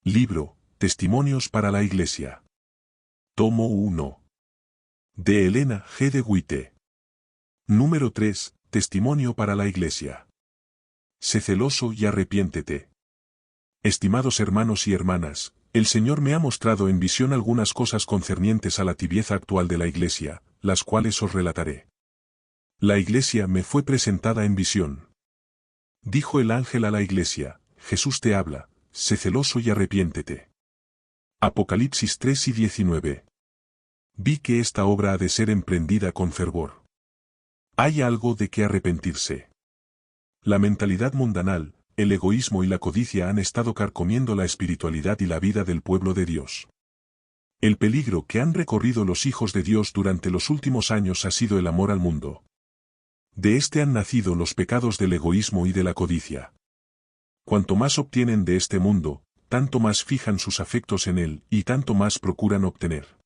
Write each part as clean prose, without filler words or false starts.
Libro, Testimonios para la Iglesia. Tomo 1. De Elena G. de White. Número 3, Testimonio para la Iglesia. Sé celoso y arrepiéntete. Estimados hermanos y hermanas, el Señor me ha mostrado en visión algunas cosas concernientes a la tibieza actual de la Iglesia, las cuales os relataré. La Iglesia me fue presentada en visión. Dijo el ángel a la Iglesia: Jesús te habla, sé celoso y arrepiéntete. Apocalipsis 3 y 19. Vi que esta obra ha de ser emprendida con fervor. Hay algo de que arrepentirse. La mentalidad mundanal, el egoísmo y la codicia han estado carcomiendo la espiritualidad y la vida del pueblo de Dios. El peligro que han recorrido los hijos de Dios durante los últimos años ha sido el amor al mundo. De este han nacido los pecados del egoísmo y de la codicia. Cuanto más obtienen de este mundo, tanto más fijan sus afectos en él y tanto más procuran obtener.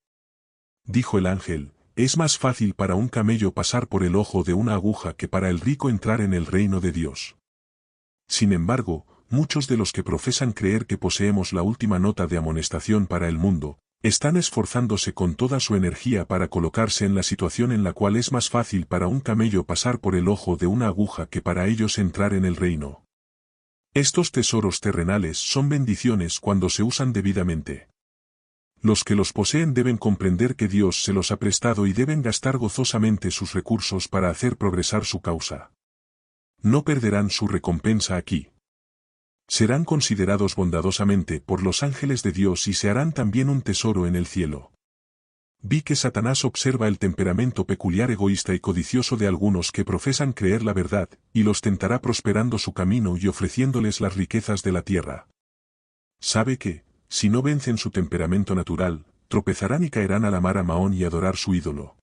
Dijo el ángel: es más fácil para un camello pasar por el ojo de una aguja que para el rico entrar en el reino de Dios. Sin embargo, muchos de los que profesan creer que poseemos la última nota de amonestación para el mundo, están esforzándose con toda su energía para colocarse en la situación en la cual es más fácil para un camello pasar por el ojo de una aguja que para ellos entrar en el reino. Estos tesoros terrenales son bendiciones cuando se usan debidamente. Los que los poseen deben comprender que Dios se los ha prestado y deben gastar gozosamente sus recursos para hacer progresar su causa. No perderán su recompensa aquí. Serán considerados bondadosamente por los ángeles de Dios y se harán también un tesoro en el cielo. Vi que Satanás observa el temperamento peculiar, egoísta y codicioso de algunos que profesan creer la verdad, y los tentará prosperando su camino y ofreciéndoles las riquezas de la tierra. Sabe que, si no vencen su temperamento natural, tropezarán y caerán a amar a Mahón y adorar su ídolo.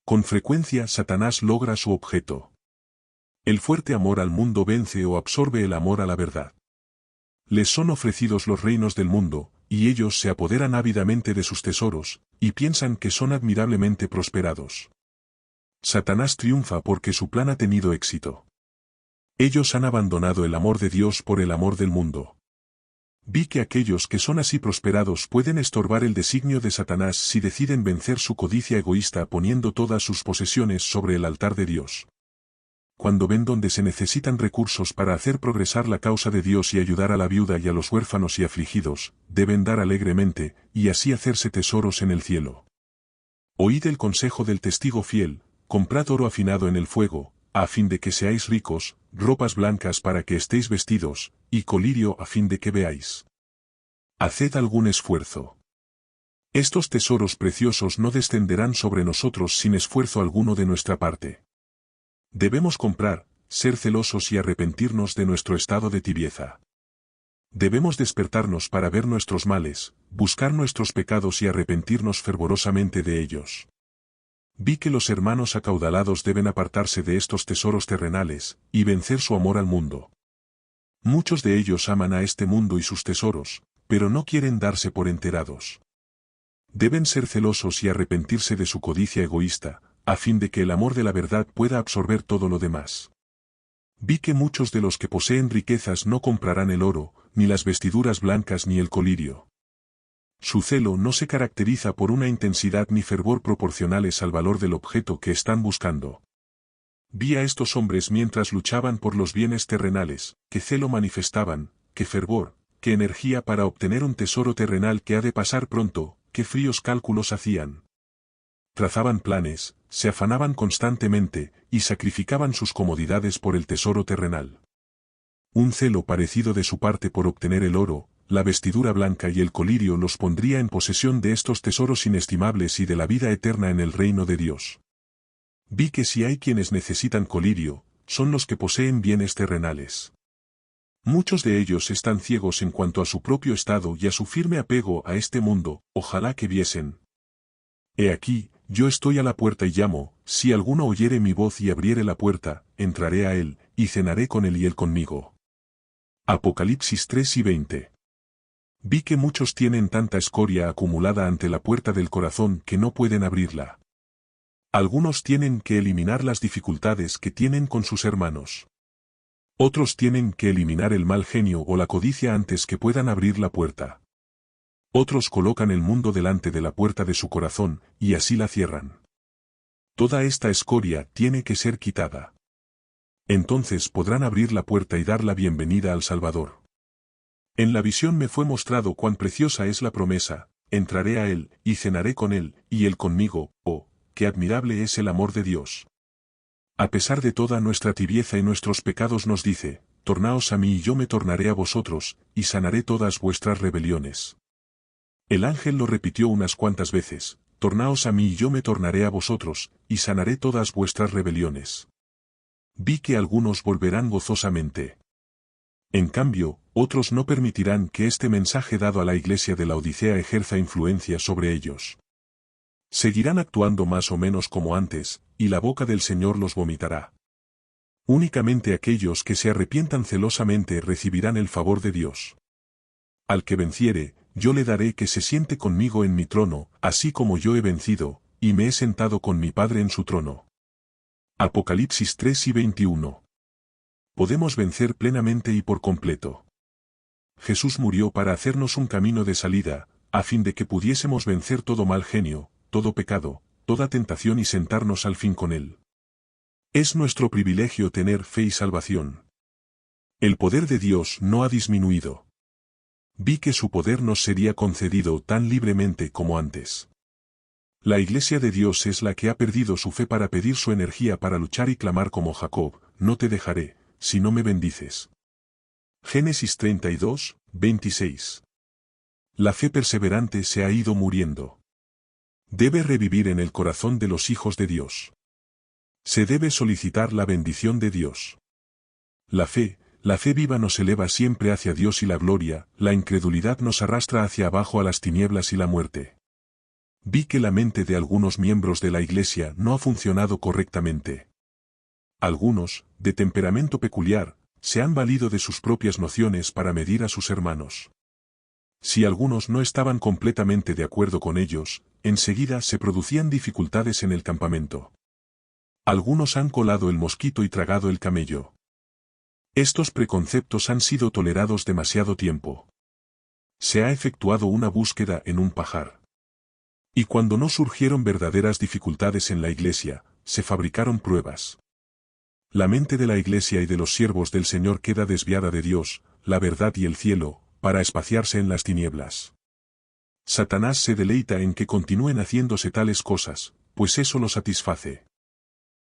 Con frecuencia Satanás logra su objeto. El fuerte amor al mundo vence o absorbe el amor a la verdad. Les son ofrecidos los reinos del mundo, y ellos se apoderan ávidamente de sus tesoros, y piensan que son admirablemente prosperados. Satanás triunfa porque su plan ha tenido éxito. Ellos han abandonado el amor de Dios por el amor del mundo. Vi que aquellos que son así prosperados pueden estorbar el designio de Satanás si deciden vencer su codicia egoísta poniendo todas sus posesiones sobre el altar de Dios. Cuando ven donde se necesitan recursos para hacer progresar la causa de Dios y ayudar a la viuda y a los huérfanos y afligidos, deben dar alegremente, y así hacerse tesoros en el cielo. Oíd el consejo del testigo fiel: comprad oro afinado en el fuego, a fin de que seáis ricos, ropas blancas para que estéis vestidos, y colirio a fin de que veáis. Haced algún esfuerzo. Estos tesoros preciosos no descenderán sobre nosotros sin esfuerzo alguno de nuestra parte. Debemos comprar, ser celosos y arrepentirnos de nuestro estado de tibieza. Debemos despertarnos para ver nuestros males, buscar nuestros pecados y arrepentirnos fervorosamente de ellos. Vi que los hermanos acaudalados deben apartarse de estos tesoros terrenales, y vencer su amor al mundo. Muchos de ellos aman a este mundo y sus tesoros, pero no quieren darse por enterados. Deben ser celosos y arrepentirse de su codicia egoísta, a fin de que el amor de la verdad pueda absorber todo lo demás. Vi que muchos de los que poseen riquezas no comprarán el oro, ni las vestiduras blancas ni el colirio. Su celo no se caracteriza por una intensidad ni fervor proporcionales al valor del objeto que están buscando. Vi a estos hombres mientras luchaban por los bienes terrenales, qué celo manifestaban, qué fervor, qué energía para obtener un tesoro terrenal que ha de pasar pronto, qué fríos cálculos hacían. Trazaban planes, se afanaban constantemente, y sacrificaban sus comodidades por el tesoro terrenal. Un celo parecido de su parte por obtener el oro, la vestidura blanca y el colirio los pondría en posesión de estos tesoros inestimables y de la vida eterna en el reino de Dios. Vi que si hay quienes necesitan colirio, son los que poseen bienes terrenales. Muchos de ellos están ciegos en cuanto a su propio estado y a su firme apego a este mundo, ojalá que viesen. He aquí, yo estoy a la puerta y llamo: si alguno oyere mi voz y abriere la puerta, entraré a él, y cenaré con él y él conmigo. Apocalipsis 3 y 20. Vi que muchos tienen tanta escoria acumulada ante la puerta del corazón que no pueden abrirla. Algunos tienen que eliminar las dificultades que tienen con sus hermanos. Otros tienen que eliminar el mal genio o la codicia antes que puedan abrir la puerta. Otros colocan el mundo delante de la puerta de su corazón, y así la cierran. Toda esta escoria tiene que ser quitada. Entonces podrán abrir la puerta y dar la bienvenida al Salvador. En la visión me fue mostrado cuán preciosa es la promesa: entraré a él, y cenaré con él, y él conmigo. Oh, qué admirable es el amor de Dios. A pesar de toda nuestra tibieza y nuestros pecados nos dice: tornaos a mí y yo me tornaré a vosotros, y sanaré todas vuestras rebeliones. El ángel lo repitió unas cuantas veces: tornaos a mí y yo me tornaré a vosotros, y sanaré todas vuestras rebeliones. Vi que algunos volverán gozosamente. En cambio, otros no permitirán que este mensaje dado a la iglesia de la Odisea ejerza influencia sobre ellos. Seguirán actuando más o menos como antes, y la boca del Señor los vomitará. Únicamente aquellos que se arrepientan celosamente recibirán el favor de Dios. Al que venciere, yo le daré que se siente conmigo en mi trono, así como yo he vencido, y me he sentado con mi Padre en su trono. Apocalipsis 3:21. Podemos vencer plenamente y por completo. Jesús murió para hacernos un camino de salida, a fin de que pudiésemos vencer todo mal genio, todo pecado, toda tentación y sentarnos al fin con Él. Es nuestro privilegio tener fe y salvación. El poder de Dios no ha disminuido. Vi que su poder nos sería concedido tan libremente como antes. La Iglesia de Dios es la que ha perdido su fe para pedir su energía para luchar y clamar como Jacob: no te dejaré, si no me bendices. Génesis 32:26. La fe perseverante se ha ido muriendo. Debe revivir en el corazón de los hijos de Dios. Se debe solicitar la bendición de Dios. La fe viva nos eleva siempre hacia Dios y la gloria; la incredulidad nos arrastra hacia abajo a las tinieblas y la muerte. Vi que la mente de algunos miembros de la Iglesia no ha funcionado correctamente. Algunos, de temperamento peculiar, se han valido de sus propias nociones para medir a sus hermanos. Si algunos no estaban completamente de acuerdo con ellos, enseguida se producían dificultades en el campamento. Algunos han colado el mosquito y tragado el camello. Estos preconceptos han sido tolerados demasiado tiempo. Se ha efectuado una búsqueda en un pajar. Y cuando no surgieron verdaderas dificultades en la Iglesia, se fabricaron pruebas. La mente de la Iglesia y de los siervos del Señor queda desviada de Dios, la verdad y el cielo, para espaciarse en las tinieblas. Satanás se deleita en que continúen haciéndose tales cosas, pues eso lo satisface.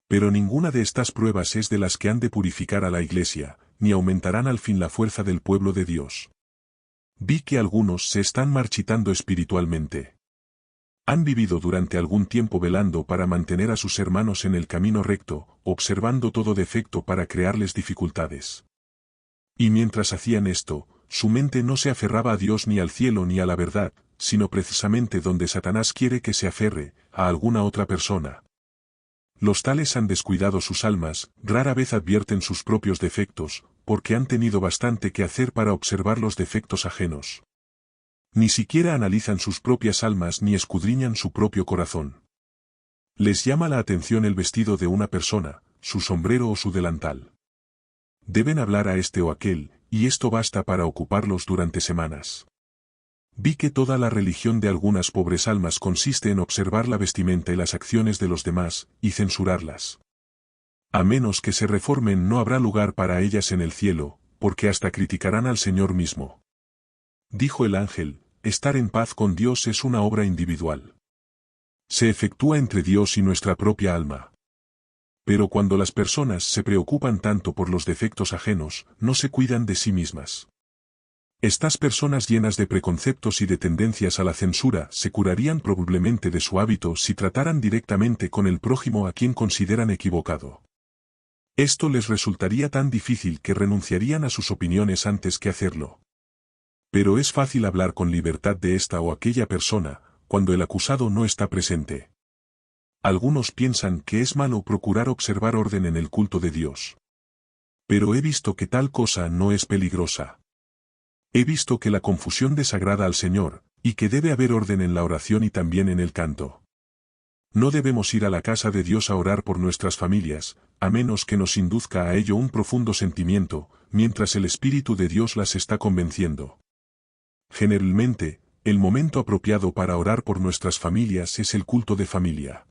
Pero ninguna de estas pruebas es de las que han de purificar a la Iglesia, ni aumentarán al fin la fuerza del pueblo de Dios. Vi que algunos se están marchitando espiritualmente. Han vivido durante algún tiempo velando para mantener a sus hermanos en el camino recto, observando todo defecto para crearles dificultades. Y mientras hacían esto, su mente no se aferraba a Dios ni al cielo ni a la verdad, sino precisamente donde Satanás quiere que se aferre, a alguna otra persona. Los tales han descuidado sus almas, rara vez advierten sus propios defectos, porque han tenido bastante que hacer para observar los defectos ajenos. Ni siquiera analizan sus propias almas ni escudriñan su propio corazón. Les llama la atención el vestido de una persona, su sombrero o su delantal. Deben hablar a este o aquel, y esto basta para ocuparlos durante semanas. Vi que toda la religión de algunas pobres almas consiste en observar la vestimenta y las acciones de los demás, y censurarlas. A menos que se reformen no habrá lugar para ellas en el cielo, porque hasta criticarán al Señor mismo. Dijo el ángel: estar en paz con Dios es una obra individual. Se efectúa entre Dios y nuestra propia alma. Pero cuando las personas se preocupan tanto por los defectos ajenos, no se cuidan de sí mismas. Estas personas llenas de preconceptos y de tendencias a la censura se curarían probablemente de su hábito si trataran directamente con el prójimo a quien consideran equivocado. Esto les resultaría tan difícil que renunciarían a sus opiniones antes que hacerlo. Pero es fácil hablar con libertad de esta o aquella persona, cuando el acusado no está presente. Algunos piensan que es malo procurar observar orden en el culto de Dios. Pero he visto que tal cosa no es peligrosa. He visto que la confusión desagrada al Señor, y que debe haber orden en la oración y también en el canto. No debemos ir a la casa de Dios a orar por nuestras familias, a menos que nos induzca a ello un profundo sentimiento, mientras el Espíritu de Dios las está convenciendo. Generalmente, el momento apropiado para orar por nuestras familias es el culto de familia.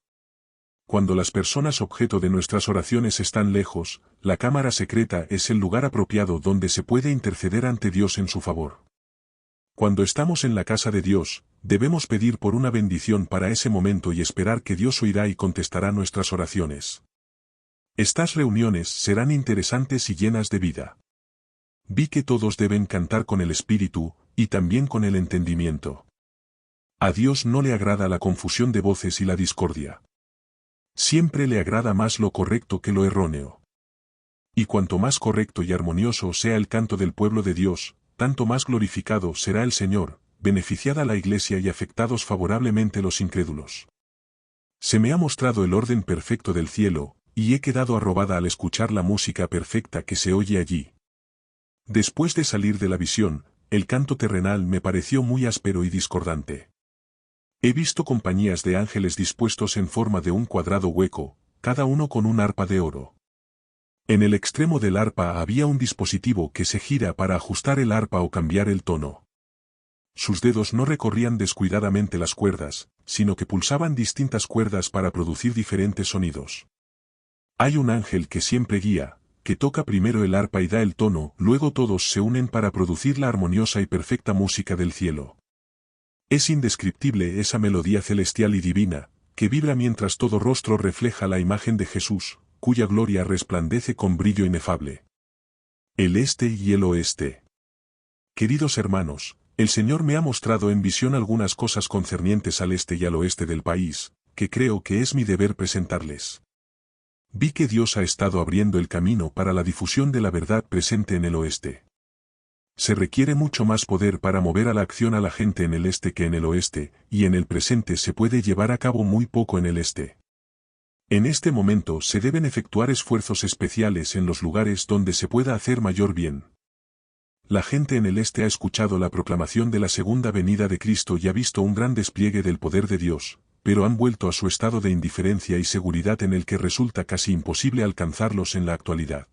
Cuando las personas objeto de nuestras oraciones están lejos, la cámara secreta es el lugar apropiado donde se puede interceder ante Dios en su favor. Cuando estamos en la casa de Dios, debemos pedir por una bendición para ese momento y esperar que Dios oirá y contestará nuestras oraciones. Estas reuniones serán interesantes y llenas de vida. Vi que todos deben cantar con el espíritu, y también con el entendimiento. A Dios no le agrada la confusión de voces y la discordia. Siempre le agrada más lo correcto que lo erróneo. Y cuanto más correcto y armonioso sea el canto del pueblo de Dios, tanto más glorificado será el Señor, beneficiada la Iglesia y afectados favorablemente los incrédulos. Se me ha mostrado el orden perfecto del cielo, y he quedado arrobada al escuchar la música perfecta que se oye allí. Después de salir de la visión, el canto terrenal me pareció muy áspero y discordante. He visto compañías de ángeles dispuestos en forma de un cuadrado hueco, cada uno con un arpa de oro. En el extremo del arpa había un dispositivo que se gira para ajustar el arpa o cambiar el tono. Sus dedos no recorrían descuidadamente las cuerdas, sino que pulsaban distintas cuerdas para producir diferentes sonidos. Hay un ángel que siempre guía, que toca primero el arpa y da el tono, luego todos se unen para producir la armoniosa y perfecta música del cielo. Es indescriptible esa melodía celestial y divina, que vibra mientras todo rostro refleja la imagen de Jesús, cuya gloria resplandece con brillo inefable. El este y el oeste. Queridos hermanos, el Señor me ha mostrado en visión algunas cosas concernientes al este y al oeste del país, que creo que es mi deber presentarles. Vi que Dios ha estado abriendo el camino para la difusión de la verdad presente en el oeste. Se requiere mucho más poder para mover a la acción a la gente en el este que en el oeste, y en el presente se puede llevar a cabo muy poco en el este. En este momento se deben efectuar esfuerzos especiales en los lugares donde se pueda hacer mayor bien. La gente en el este ha escuchado la proclamación de la segunda venida de Cristo y ha visto un gran despliegue del poder de Dios, pero han vuelto a su estado de indiferencia y seguridad en el que resulta casi imposible alcanzarlos en la actualidad.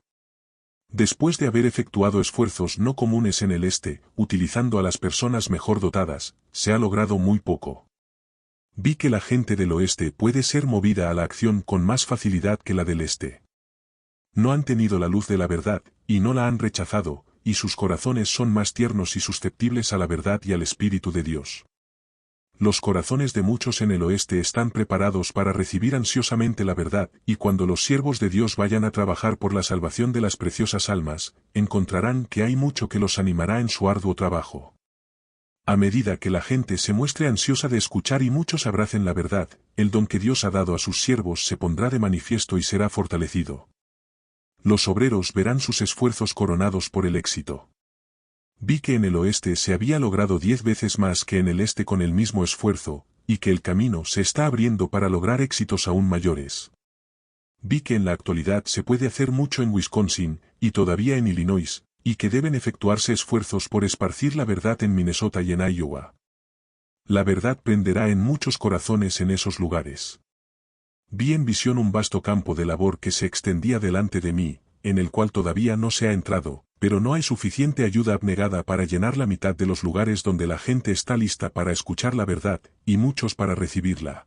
Después de haber efectuado esfuerzos no comunes en el este, utilizando a las personas mejor dotadas, se ha logrado muy poco. Vi que la gente del oeste puede ser movida a la acción con más facilidad que la del este. No han tenido la luz de la verdad, y no la han rechazado, y sus corazones son más tiernos y susceptibles a la verdad y al Espíritu de Dios. Los corazones de muchos en el oeste están preparados para recibir ansiosamente la verdad, y cuando los siervos de Dios vayan a trabajar por la salvación de las preciosas almas, encontrarán que hay mucho que los animará en su arduo trabajo. A medida que la gente se muestre ansiosa de escuchar y muchos abracen la verdad, el don que Dios ha dado a sus siervos se pondrá de manifiesto y será fortalecido. Los obreros verán sus esfuerzos coronados por el éxito. Vi que en el oeste se había logrado 10 veces más que en el este con el mismo esfuerzo, y que el camino se está abriendo para lograr éxitos aún mayores. Vi que en la actualidad se puede hacer mucho en Wisconsin, y todavía en Illinois, y que deben efectuarse esfuerzos por esparcir la verdad en Minnesota y en Iowa. La verdad prenderá en muchos corazones en esos lugares. Vi en visión un vasto campo de labor que se extendía delante de mí, en el cual todavía no se ha entrado, pero no hay suficiente ayuda abnegada para llenar la mitad de los lugares donde la gente está lista para escuchar la verdad, y muchos para recibirla.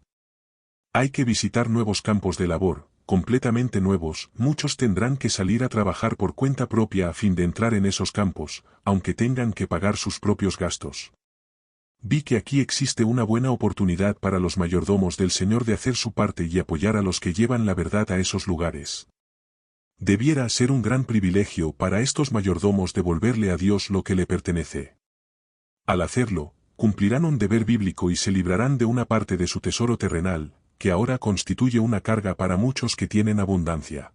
Hay que visitar nuevos campos de labor, completamente nuevos, muchos tendrán que salir a trabajar por cuenta propia a fin de entrar en esos campos, aunque tengan que pagar sus propios gastos. Vi que aquí existe una buena oportunidad para los mayordomos del Señor de hacer su parte y apoyar a los que llevan la verdad a esos lugares. Debiera ser un gran privilegio para estos mayordomos devolverle a Dios lo que le pertenece. Al hacerlo, cumplirán un deber bíblico y se librarán de una parte de su tesoro terrenal, que ahora constituye una carga para muchos que tienen abundancia.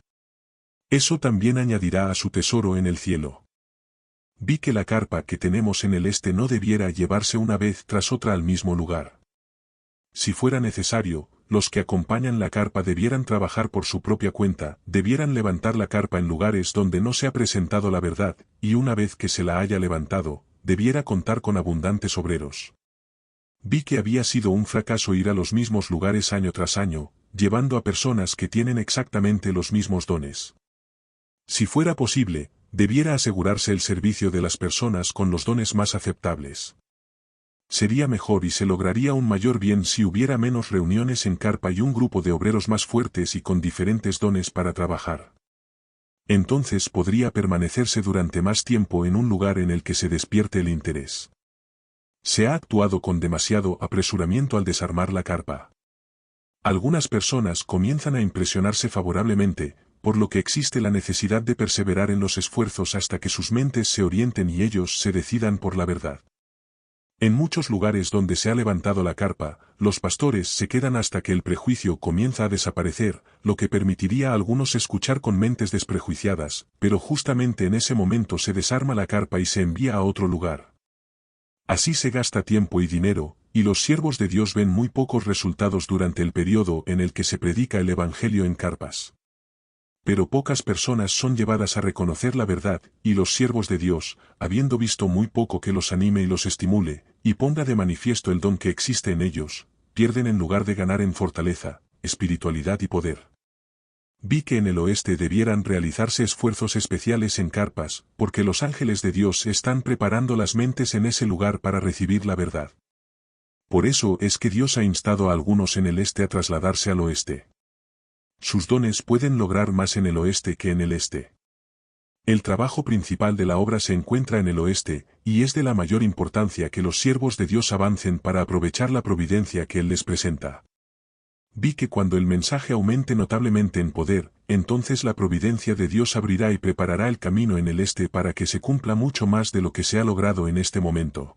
Eso también añadirá a su tesoro en el cielo. Vi que la carpa que tenemos en el este no debiera llevarse una vez tras otra al mismo lugar. Si fuera necesario, los que acompañan la carpa debieran trabajar por su propia cuenta, debieran levantar la carpa en lugares donde no se ha presentado la verdad, y una vez que se la haya levantado, debiera contar con abundantes obreros. Vi que había sido un fracaso ir a los mismos lugares año tras año, llevando a personas que tienen exactamente los mismos dones. Si fuera posible, debiera asegurarse el servicio de las personas con los dones más aceptables. Sería mejor y se lograría un mayor bien si hubiera menos reuniones en carpa y un grupo de obreros más fuertes y con diferentes dones para trabajar. Entonces podría permanecerse durante más tiempo en un lugar en el que se despierte el interés. Se ha actuado con demasiado apresuramiento al desarmar la carpa. Algunas personas comienzan a impresionarse favorablemente, por lo que existe la necesidad de perseverar en los esfuerzos hasta que sus mentes se orienten y ellos se decidan por la verdad. En muchos lugares donde se ha levantado la carpa, los pastores se quedan hasta que el prejuicio comienza a desaparecer, lo que permitiría a algunos escuchar con mentes desprejuiciadas, pero justamente en ese momento se desarma la carpa y se envía a otro lugar. Así se gasta tiempo y dinero, y los siervos de Dios ven muy pocos resultados durante el periodo en el que se predica el Evangelio en carpas. Pero pocas personas son llevadas a reconocer la verdad, y los siervos de Dios, habiendo visto muy poco que los anime y los estimule, y ponga de manifiesto el don que existe en ellos, pierden en lugar de ganar en fortaleza, espiritualidad y poder. Vi que en el oeste debieran realizarse esfuerzos especiales en carpas, porque los ángeles de Dios están preparando las mentes en ese lugar para recibir la verdad. Por eso es que Dios ha instado a algunos en el este a trasladarse al oeste. Sus dones pueden lograr más en el oeste que en el este. El trabajo principal de la obra se encuentra en el oeste, y es de la mayor importancia que los siervos de Dios avancen para aprovechar la providencia que Él les presenta. Vi que cuando el mensaje aumente notablemente en poder, entonces la providencia de Dios abrirá y preparará el camino en el este para que se cumpla mucho más de lo que se ha logrado en este momento.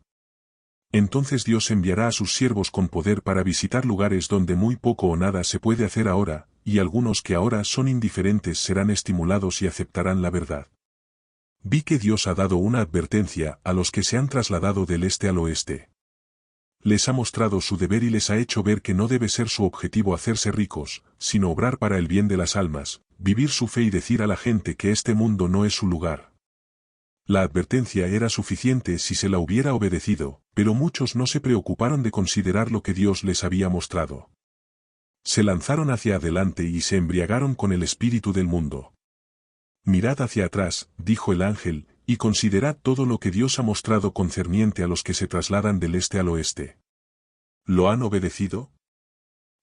Entonces Dios enviará a sus siervos con poder para visitar lugares donde muy poco o nada se puede hacer ahora, y algunos que ahora son indiferentes serán estimulados y aceptarán la verdad. Vi que Dios ha dado una advertencia a los que se han trasladado del este al oeste. Les ha mostrado su deber y les ha hecho ver que no debe ser su objetivo hacerse ricos, sino obrar para el bien de las almas, vivir su fe y decir a la gente que este mundo no es su lugar. La advertencia era suficiente si se la hubiera obedecido, pero muchos no se preocuparon de considerar lo que Dios les había mostrado. Se lanzaron hacia adelante y se embriagaron con el espíritu del mundo. Mirad hacia atrás, dijo el ángel, y considerad todo lo que Dios ha mostrado concerniente a los que se trasladan del este al oeste. ¿Lo han obedecido?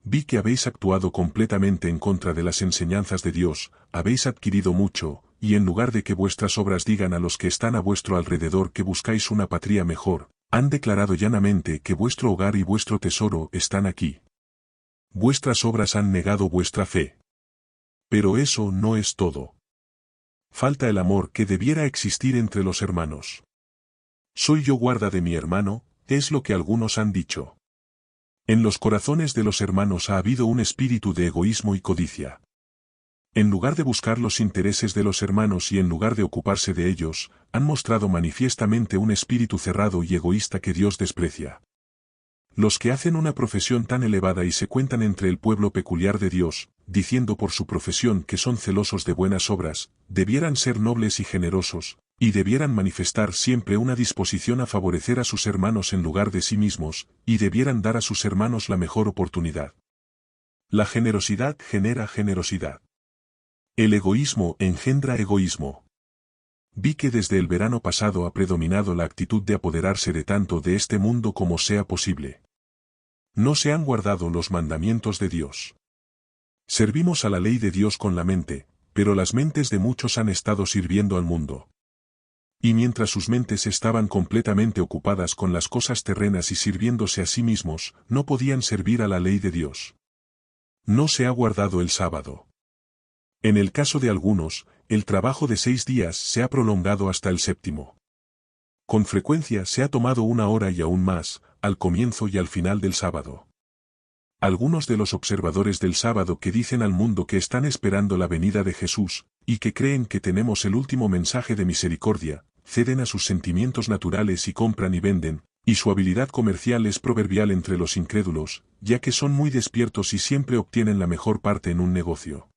Vi que habéis actuado completamente en contra de las enseñanzas de Dios, habéis adquirido mucho, y en lugar de que vuestras obras digan a los que están a vuestro alrededor que buscáis una patria mejor, han declarado llanamente que vuestro hogar y vuestro tesoro están aquí. Vuestras obras han negado vuestra fe. Pero eso no es todo. Falta el amor que debiera existir entre los hermanos. Soy yo guarda de mi hermano, es lo que algunos han dicho. En los corazones de los hermanos ha habido un espíritu de egoísmo y codicia. En lugar de buscar los intereses de los hermanos y en lugar de ocuparse de ellos, han mostrado manifiestamente un espíritu cerrado y egoísta que Dios desprecia. Los que hacen una profesión tan elevada y se cuentan entre el pueblo peculiar de Dios, diciendo por su profesión que son celosos de buenas obras, debieran ser nobles y generosos, y debieran manifestar siempre una disposición a favorecer a sus hermanos en lugar de sí mismos, y debieran dar a sus hermanos la mejor oportunidad. La generosidad genera generosidad. El egoísmo engendra egoísmo. Vi que desde el verano pasado ha predominado la actitud de apoderarse de tanto de este mundo como sea posible. No se han guardado los mandamientos de Dios. Servimos a la ley de Dios con la mente, pero las mentes de muchos han estado sirviendo al mundo. Y mientras sus mentes estaban completamente ocupadas con las cosas terrenas y sirviéndose a sí mismos, no podían servir a la ley de Dios. No se ha guardado el sábado. En el caso de algunos, el trabajo de 6 días se ha prolongado hasta el 7º. Con frecuencia se ha tomado 1 hora y aún más, al comienzo y al final del sábado. Algunos de los observadores del sábado que dicen al mundo que están esperando la venida de Jesús, y que creen que tenemos el último mensaje de misericordia, ceden a sus sentimientos naturales y compran y venden, y su habilidad comercial es proverbial entre los incrédulos, ya que son muy despiertos y siempre obtienen la mejor parte en un negocio.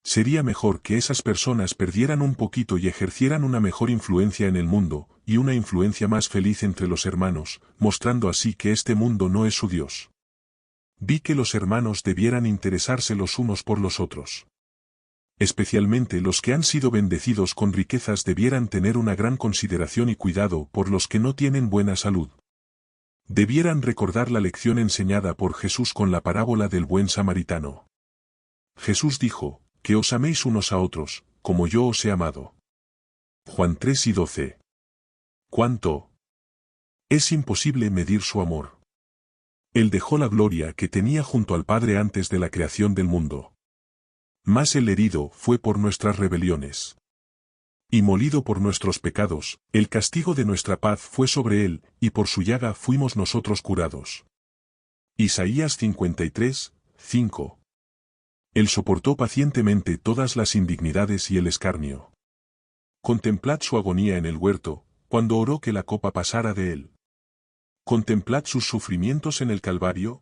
Sería mejor que esas personas perdieran un poquito y ejercieran una mejor influencia en el mundo, y una influencia más feliz entre los hermanos, mostrando así que este mundo no es su Dios. Vi que los hermanos debieran interesarse los unos por los otros. Especialmente los que han sido bendecidos con riquezas debieran tener una gran consideración y cuidado por los que no tienen buena salud. Debieran recordar la lección enseñada por Jesús con la parábola del buen samaritano. Jesús dijo, que os améis unos a otros, como yo os he amado. Juan 3:12. ¿Cuánto? Es imposible medir su amor. Él dejó la gloria que tenía junto al Padre antes de la creación del mundo. Mas el herido fue por nuestras rebeliones. Y molido por nuestros pecados, el castigo de nuestra paz fue sobre él, y por su llaga fuimos nosotros curados. Isaías 53:5. Él soportó pacientemente todas las indignidades y el escarnio. Contemplad su agonía en el huerto, cuando oró que la copa pasara de él. Contemplad sus sufrimientos en el Calvario.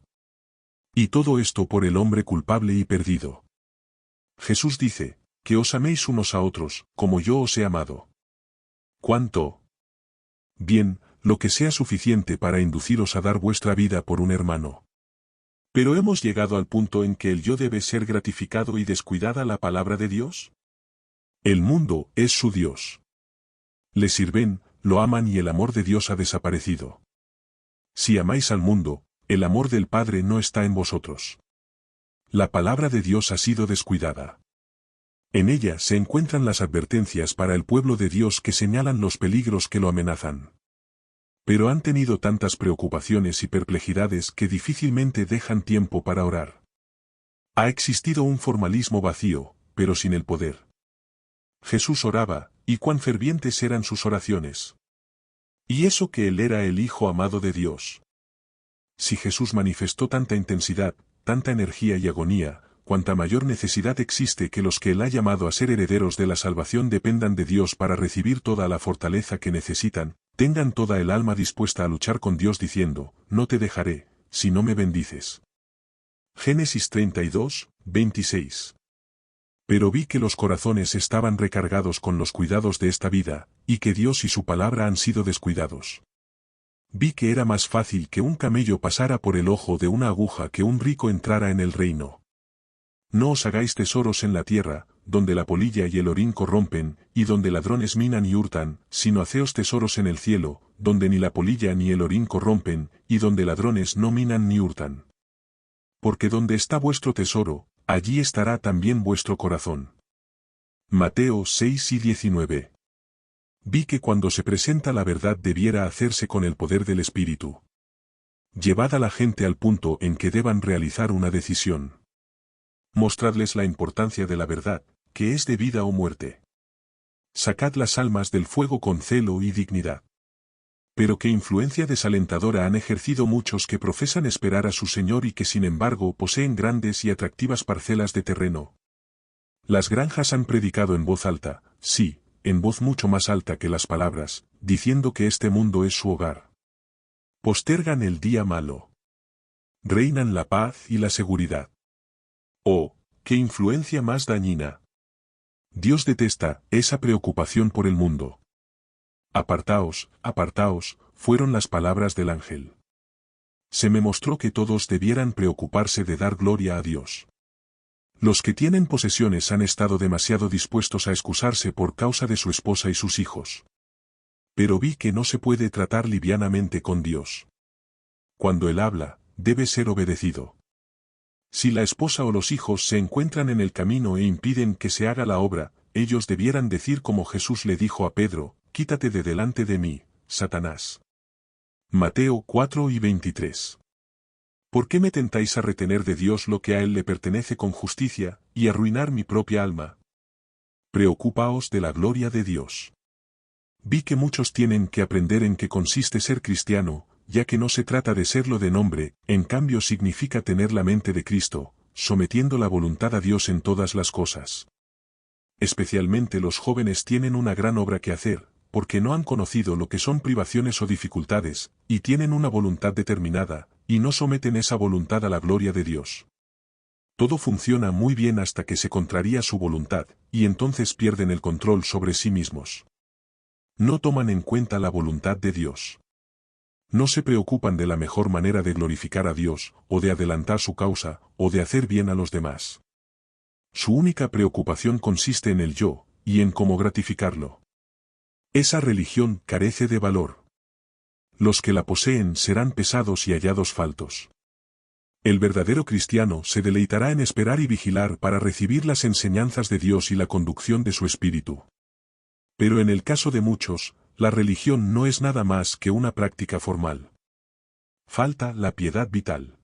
Y todo esto por el hombre culpable y perdido. Jesús dice, que os améis unos a otros, como yo os he amado. ¿Cuánto? Bien, lo que sea suficiente para induciros a dar vuestra vida por un hermano. ¿Pero hemos llegado al punto en que el yo debe ser gratificado y descuidada la palabra de Dios? El mundo es su Dios. Le sirven, lo aman y el amor de Dios ha desaparecido. Si amáis al mundo, el amor del Padre no está en vosotros. La palabra de Dios ha sido descuidada. En ella se encuentran las advertencias para el pueblo de Dios que señalan los peligros que lo amenazan. Pero han tenido tantas preocupaciones y perplejidades que difícilmente dejan tiempo para orar. Ha existido un formalismo vacío, pero sin el poder. Jesús oraba, y cuán fervientes eran sus oraciones. Y eso que él era el Hijo amado de Dios. Si Jesús manifestó tanta intensidad, tanta energía y agonía, cuanta mayor necesidad existe que los que él ha llamado a ser herederos de la salvación dependan de Dios para recibir toda la fortaleza que necesitan, tengan toda el alma dispuesta a luchar con Dios diciendo, no te dejaré, si no me bendices. Génesis 32:26. Pero vi que los corazones estaban recargados con los cuidados de esta vida, y que Dios y su palabra han sido descuidados. Vi que era más fácil que un camello pasara por el ojo de una aguja que un rico entrara en el reino. No os hagáis tesoros en la tierra, donde la polilla y el orín corrompen, y donde ladrones minan y hurtan, sino haceos tesoros en el cielo, donde ni la polilla ni el orín corrompen, y donde ladrones no minan ni hurtan. Porque donde está vuestro tesoro, allí estará también vuestro corazón. Mateo 6:19. Vi que cuando se presenta la verdad debiera hacerse con el poder del Espíritu. Llevad a la gente al punto en que deban realizar una decisión. Mostradles la importancia de la verdad, que es de vida o muerte. Sacad las almas del fuego con celo y dignidad. Pero qué influencia desalentadora han ejercido muchos que profesan esperar a su Señor y que sin embargo poseen grandes y atractivas parcelas de terreno. Las granjas han predicado en voz alta, sí, en voz mucho más alta que las palabras, diciendo que este mundo es su hogar. Postergan el día malo. Reinan la paz y la seguridad. Oh, qué influencia más dañina. Dios detesta esa preocupación por el mundo. Apartaos, apartaos, fueron las palabras del ángel. Se me mostró que todos debieran preocuparse de dar gloria a Dios. Los que tienen posesiones han estado demasiado dispuestos a excusarse por causa de su esposa y sus hijos. Pero vi que no se puede tratar livianamente con Dios. Cuando Él habla, debe ser obedecido. Si la esposa o los hijos se encuentran en el camino e impiden que se haga la obra, ellos debieran decir como Jesús le dijo a Pedro, quítate de delante de mí, Satanás. Mateo 4:23. ¿Por qué me tentáis a retener de Dios lo que a Él le pertenece con justicia, y arruinar mi propia alma? Preocupaos de la gloria de Dios. Vi que muchos tienen que aprender en qué consiste ser cristiano, ya que no se trata de serlo de nombre, en cambio significa tener la mente de Cristo, sometiendo la voluntad a Dios en todas las cosas. Especialmente los jóvenes tienen una gran obra que hacer, porque no han conocido lo que son privaciones o dificultades, y tienen una voluntad determinada, y no someten esa voluntad a la gloria de Dios. Todo funciona muy bien hasta que se contraría su voluntad, y entonces pierden el control sobre sí mismos. No toman en cuenta la voluntad de Dios. No se preocupan de la mejor manera de glorificar a Dios, o de adelantar su causa, o de hacer bien a los demás. Su única preocupación consiste en el yo, y en cómo gratificarlo. Esa religión carece de valor. Los que la poseen serán pesados y hallados faltos. El verdadero cristiano se deleitará en esperar y vigilar para recibir las enseñanzas de Dios y la conducción de su espíritu. Pero en el caso de muchos, la religión no es nada más que una práctica formal. Falta la piedad vital.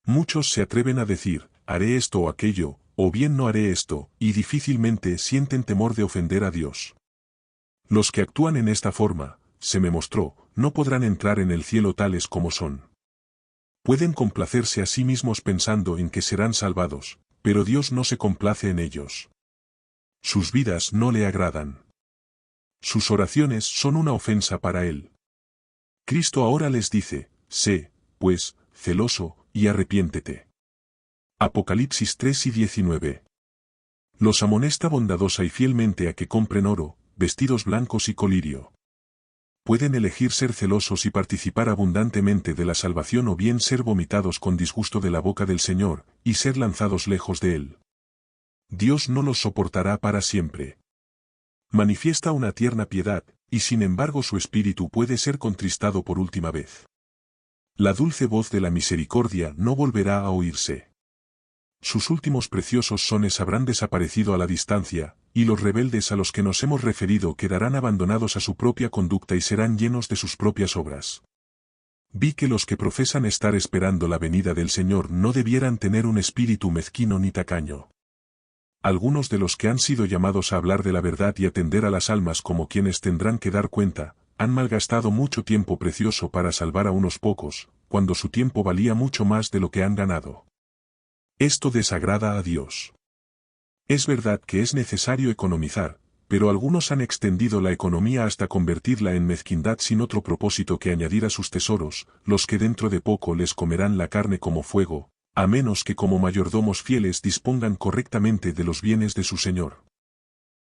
Muchos se atreven a decir, haré esto o aquello, o bien no haré esto, y difícilmente sienten temor de ofender a Dios. Los que actúan en esta forma, se me mostró, no podrán entrar en el cielo tales como son. Pueden complacerse a sí mismos pensando en que serán salvados, pero Dios no se complace en ellos. Sus vidas no le agradan. Sus oraciones son una ofensa para Él. Cristo ahora les dice, sé, pues, celoso, y arrepiéntete. Apocalipsis 3 y 19. Los amonesta bondadosa y fielmente a que compren oro, vestidos blancos y colirio. Pueden elegir ser celosos y participar abundantemente de la salvación o bien ser vomitados con disgusto de la boca del Señor, y ser lanzados lejos de Él. Dios no los soportará para siempre. Manifiesta una tierna piedad, y sin embargo su espíritu puede ser contristado por última vez. La dulce voz de la misericordia no volverá a oírse. Sus últimos preciosos sones habrán desaparecido a la distancia, y los rebeldes a los que nos hemos referido quedarán abandonados a su propia conducta y serán llenos de sus propias obras. Vi que los que profesan estar esperando la venida del Señor no debieran tener un espíritu mezquino ni tacaño. Algunos de los que han sido llamados a hablar de la verdad y atender a las almas como quienes tendrán que dar cuenta, han malgastado mucho tiempo precioso para salvar a unos pocos, cuando su tiempo valía mucho más de lo que han ganado. Esto desagrada a Dios. Es verdad que es necesario economizar, pero algunos han extendido la economía hasta convertirla en mezquindad sin otro propósito que añadir a sus tesoros, los que dentro de poco les comerán la carne como fuego, a menos que como mayordomos fieles dispongan correctamente de los bienes de su Señor.